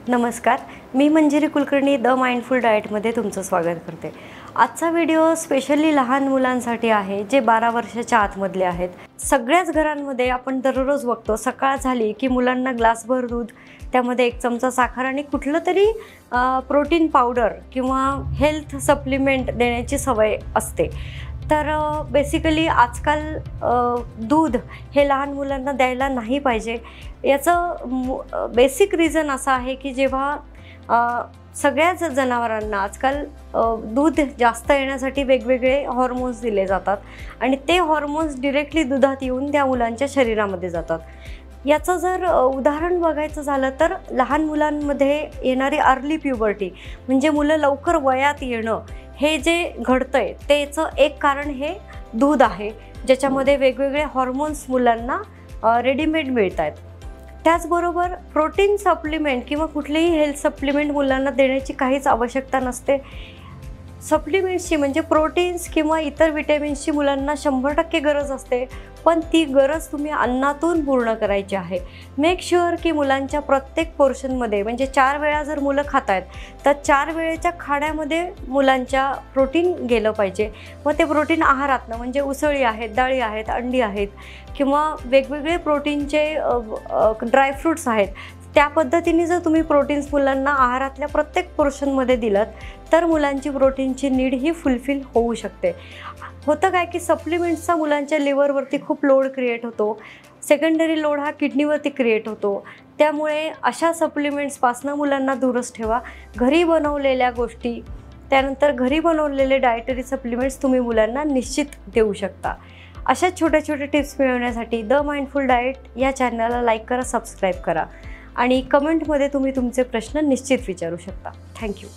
नमस्कार, मी Manjiri Kulkarni the mindful डाएटमध्ये तुमचं स्वागत करते। आजचा व्हिडिओ स्पेशली लहान मुलांसाठी आहे जे 12 वर्षाच्या आतमधले आहेत। सगळ्याच घरांमध्ये आपण दररोज बघतो सकाळ झाली की मुलांना ग्लासभर दूध, त्यामध्ये 1 चमचा साखर आणि कुठलं तरी प्रोटीन पावडर किंवा हेल्थ सप्लिमेंट देण्याची सवय असते। तर बेसिकली आजकाल दूध हे लहान मुलांना द्यायला नाही पाहिजे। याचं बेसिक रिझन असं आहे की जेव्हा सगळ्याच जनावरांना आजकाल दूध जास्त येण्यासाठी वेगवेगळे हॉर्मोन्स दिले जातात आणि ते हॉर्मोन्स डायरेक्टली दुधात येऊन त्या मुलांच्या शरीरामध्ये जातात। याचं जर उदाहरण बघायचं झालं तर लहान मुलांमध्ये येणारी अर्ली प्युबर्टी म्हणजे मुलं लवकर वयात येणं हे जे घडतंय त्याचं एक कारण हे दूध आहे, ज्याच्यामध्ये वेगवेगळे हॉर्मोन्स मुलांना रेडीमेड मिळतात। त्याचबरोबर प्रोटीन सप्लिमेंट किंवा कुठलेही हेल्थ सप्लिमेंट मुलांना देण्याची काहीच आवश्यकता नसते। सप्लिमेंट्सची म्हणजे प्रोटीन्स किंवा इतर विटॅमिन्सची मुलांना 100% गरज असते, पण ती गरज तुम्ही अन्नातून पूर्ण करायची आहे। मेक शुअर की मुलांच्या प्रत्येक पोर्शनमध्ये म्हणजे 4 वेळा जर मुलं खात आहेत तर 4 वेळेच्या खाण्यामध्ये मुलांच्या प्रोटीन गेलं पाहिजे। मग ते प्रोटीन आहारातनं म्हणजे उसळी आहेत, डाळी आहेत, अंडी आहेत किंवा वेगवेगळे प्रोटीनचे ड्रायफ्रूट्स आहेत, त्या पद्धतीने जर तुम्ही प्रोटीन्स मुलांना आहारातल्या प्रत्येक पोर्शनमध्ये दिलात तर मुलांची प्रोटीनची नीड ही फुलफिल होऊ शकते। होतं काय की सप्लिमेंट्सचा मुलांच्या लिव्हरवरती खूप लोड क्रिएट होतो, सेकंडरी लोड हा किडनीवरती क्रिएट होतो। त्यामुळे अशा सप्लिमेंट्सपासून मुलांना दूरच ठेवा। घरी बनवलेल्या गोष्टी, त्यानंतर घरी बनवलेले डायटरी सप्लिमेंट्स तुम्ही मुलांना निश्चित देऊ शकता। अशा छोट्या छोट्या टिप्स मिळवण्यासाठी द माइंडफुल डाएट या चॅनलला लाईक करा, सबस्क्राईब करा आणि कमेंटमध्ये तुम्ही तुमचे प्रश्न निश्चित विचारू शकता। थँक्यू।